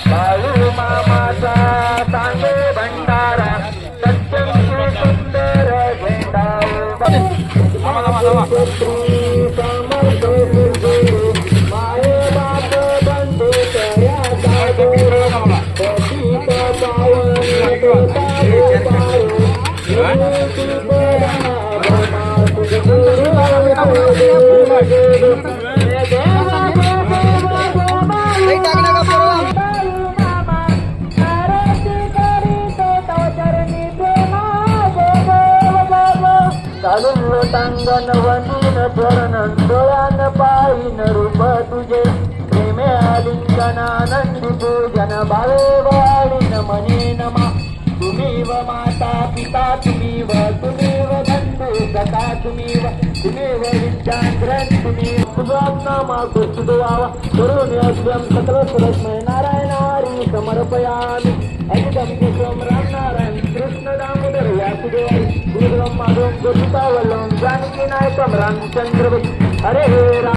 बाळू मामाचा तांबे भंडारा सत्यम श्री सुंदर झेंडा माये बाप बंधू तांगण वंदीन चरण डोळ्यान पाहिन रूप तुझे प्रेमे आलिंगनानंदी पूजन भावे वाळीन मने नमा तुम्ही व माता पिता तुम्ही व बंधू सखा तुम्ही व विद्याग्रह तुम्ही नामा कुसुदयावा करुण यज्ञम सकल सुरस्मय नारायण हरी समर्पयामि अजितम केशवम राम नारायण कृष्ण दामोदर वासुदेव गुरु ब्रह्मा गोपिका वल्लभ जानकी नायकम रामचंद्र हरे हे राम।